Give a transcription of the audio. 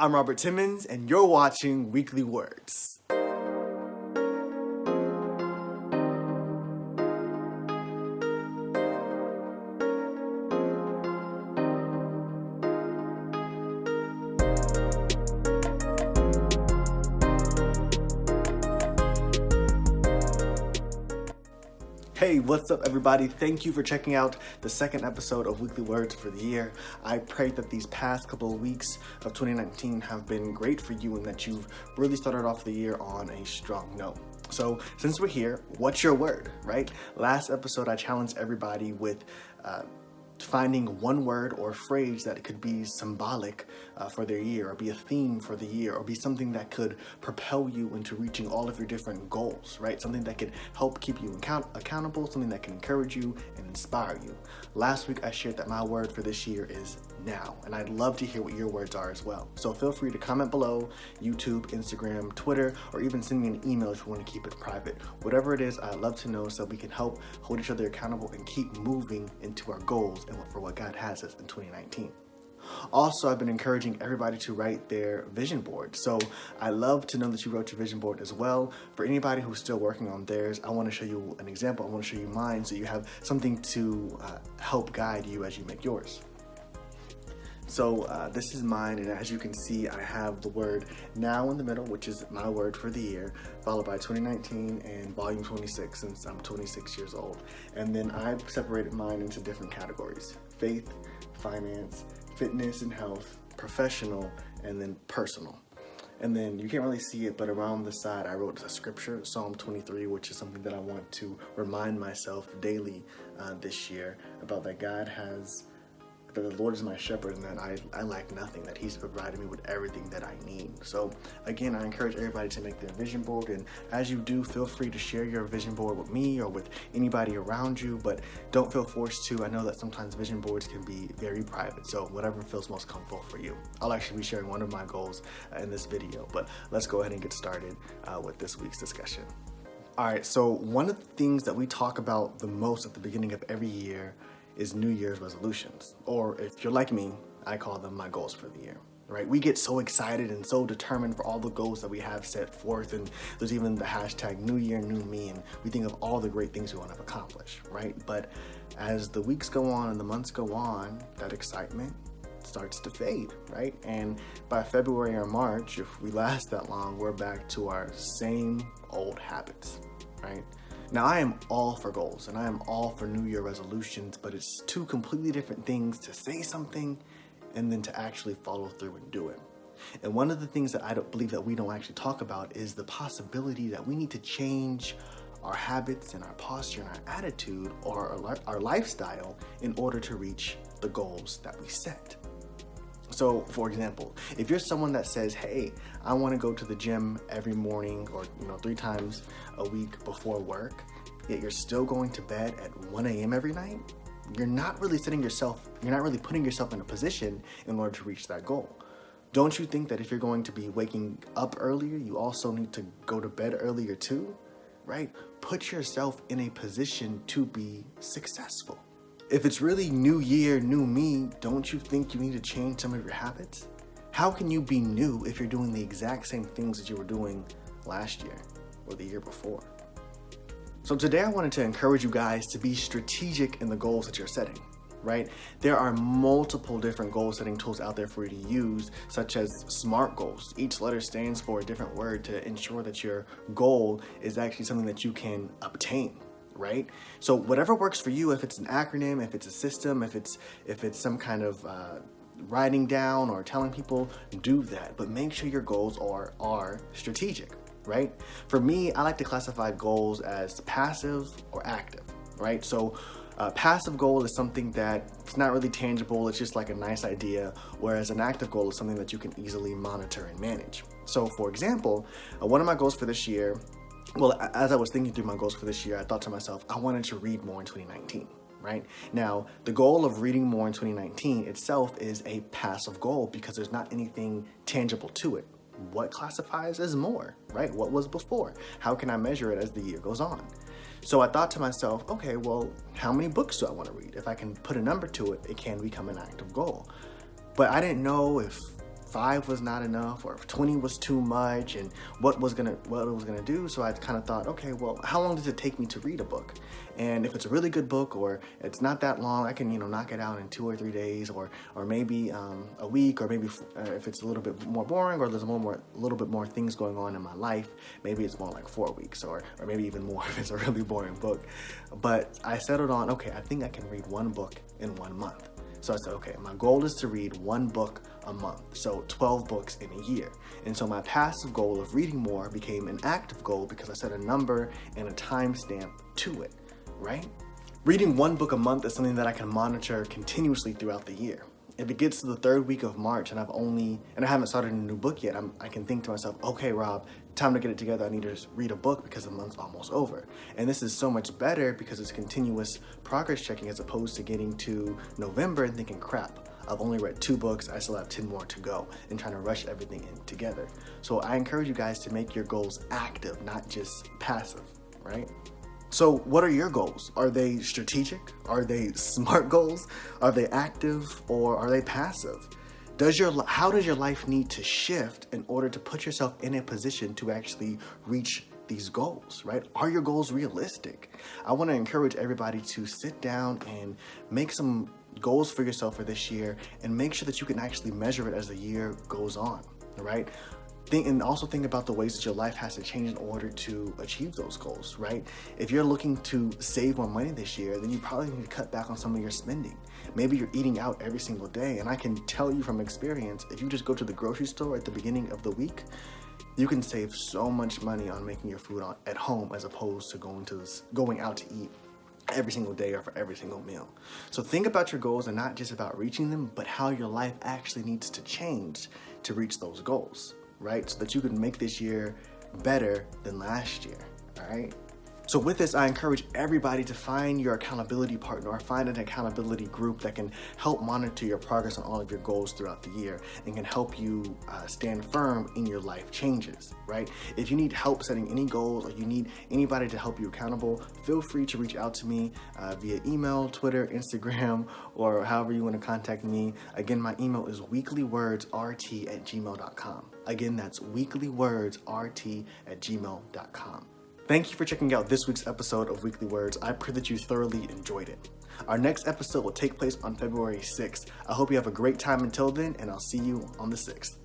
I'm Robert Timmons, and you're watching Weekly Words. Hey, what's up everybody? Thank you for checking out the second episode of Weekly Words for the year. I pray that these past couple of weeks of 2019 have been great for you and that you've really started off the year on a strong note. So since we're here, what's your word, right? Last episode I challenged everybody with finding one word or phrase that could be symbolic for their year, or be a theme for the year, or be something that could propel you into reaching all of your different goals, right? Something that could help keep you accountable, something that can encourage you and inspire you. Last week I shared that my word for this year is now, and I'd love to hear what your words are as well. So feel free to comment below, YouTube, Instagram, Twitter, or even send me an email if you want to keep it private. Whatever it is, I'd love to know so we can help hold each other accountable and keep moving into our goals and for what God has us in 2019. Also, I've been encouraging everybody to write their vision board. So I love to know that you wrote your vision board as well. For anybody who's still working on theirs, I want to show you an example. I want to show you mine so you have something to help guide you as you make yours. So this is mine, and as you can see, I have the word now in the middle, which is my word for the year, followed by 2019 and volume 26, since I'm 26 years old. And then I've separated mine into different categories: faith, finance, fitness and health, professional, and then personal. And then you can't really see it, but around the side I wrote a scripture, Psalm 23, which is something that I want to remind myself daily this year about, that that the Lord is my shepherd and that I lack nothing, that He's provided me with everything that I need. So again, I encourage everybody to make their vision board, and as you do, feel free to share your vision board with me or with anybody around you, but don't feel forced to. I know that sometimes vision boards can be very private, so whatever feels most comfortable for you. I'll actually be sharing one of my goals in this video, but let's go ahead and get started with this week's discussion. All right, so one of the things that we talk about the most at the beginning of every year is New Year's resolutions, or if you're like me, I call them my goals for the year, right? We get so excited and so determined for all the goals that we have set forth, and there's even the hashtag New Year, New Me, and we think of all the great things we want to accomplish, right? But as the weeks go on and the months go on, that excitement starts to fade, right? And by February or March, if we last that long, we're back to our same old habits, right? Now, I am all for goals and I am all for New Year resolutions, but it's two completely different things to say something and then to actually follow through and do it. And one of the things that I don't believe that we don't actually talk about is the possibility that we need to change our habits and our posture and our attitude or our lifestyle in order to reach the goals that we set. So, for example, if you're someone that says, hey, I want to go to the gym every morning or 3 times a week before work, yet you're still going to bed at 1 a.m. every night, you're not really putting yourself in a position in order to reach that goal. Don't you think that if you're going to be waking up earlier, you also need to go to bed earlier too, right? Put yourself in a position to be successful. If it's really new year, new me, don't you think you need to change some of your habits? How can you be new if you're doing the exact same things that you were doing last year or the year before? So today I wanted to encourage you guys to be strategic in the goals that you're setting, right? There are multiple different goal setting tools out there for you to use, such as SMART goals. Each letter stands for a different word to ensure that your goal is actually something that you can obtain. Right? So whatever works for you, if it's an acronym, if it's a system, if it's some kind of writing down or telling people, do that. But make sure your goals are strategic, right? For me, I like to classify goals as passive or active, right? So passive goal is something that it's not really tangible. It's just like a nice idea, whereas an active goal is something that you can easily monitor and manage. So for example, one of my goals for this year, well, as I was thinking through my goals for this year, I thought to myself, I wanted to read more in 2019, right? Now, the goal of reading more in 2019 itself is a passive goal because there's not anything tangible to it. What classifies as more, right? What was before? How can I measure it as the year goes on? So I thought to myself, okay, well, how many books do I want to read? If I can put a number to it, it can become an active goal. But I didn't know if 5 was not enough, or if 20 was too much, and what it was gonna do. So I kind of thought, okay, well, how long does it take me to read a book? And if it's a really good book, or it's not that long, I can, knock it out in 2 or 3 days, or maybe a week, or maybe if it's a little bit more boring, or there's a little bit more things going on in my life, maybe it's more like 4 weeks, or maybe even more if it's a really boring book. But I settled on, okay, I think I can read one book in 1 month. So I said, okay, my goal is to read one book a month, so 12 books in a year. And so my passive goal of reading more became an active goal because I set a number and a timestamp to it, right? Reading one book a month is something that I can monitor continuously throughout the year. If it gets to the 3rd week of March and I haven't started a new book yet, I can think to myself, okay, Rob, time to get it together. I need to read a book because the month's almost over. And this is so much better because it's continuous progress checking as opposed to getting to November and thinking, crap, I've only read 2 books. I still have 10 more to go, and trying to rush everything in together. So I encourage you guys to make your goals active, not just passive, right? So what are your goals? Are they strategic? Are they SMART goals? Are they active, or are they passive? How does your life need to shift in order to put yourself in a position to actually reach these goals, right? Are your goals realistic? I want to encourage everybody to sit down and make some goals for yourself for this year, and make sure that you can actually measure it as the year goes on, right? And also think about the ways that your life has to change in order to achieve those goals, right? If you're looking to save more money this year, then you probably need to cut back on some of your spending. Maybe you're eating out every single day, and I can tell you from experience, if you just go to the grocery store at the beginning of the week, you can save so much money on making your food at home as opposed to going out to eat every single day or for every single meal. So think about your goals, and not just about reaching them, but how your life actually needs to change to reach those goals, right? So that you can make this year better than last year, all right? So with this, I encourage everybody to find your accountability partner, or find an accountability group that can help monitor your progress on all of your goals throughout the year, and can help you stand firm in your life changes, right? If you need help setting any goals, or you need anybody to help you accountable, feel free to reach out to me via email, Twitter, Instagram, or however you want to contact me. Again, my email is weeklywordsrt@gmail.com. Again, that's weeklywordsrt@gmail.com. Thank you for checking out this week's episode of Weekly Words. I pray that you thoroughly enjoyed it. Our next episode will take place on February 6th. I hope you have a great time until then, and I'll see you on the 6th.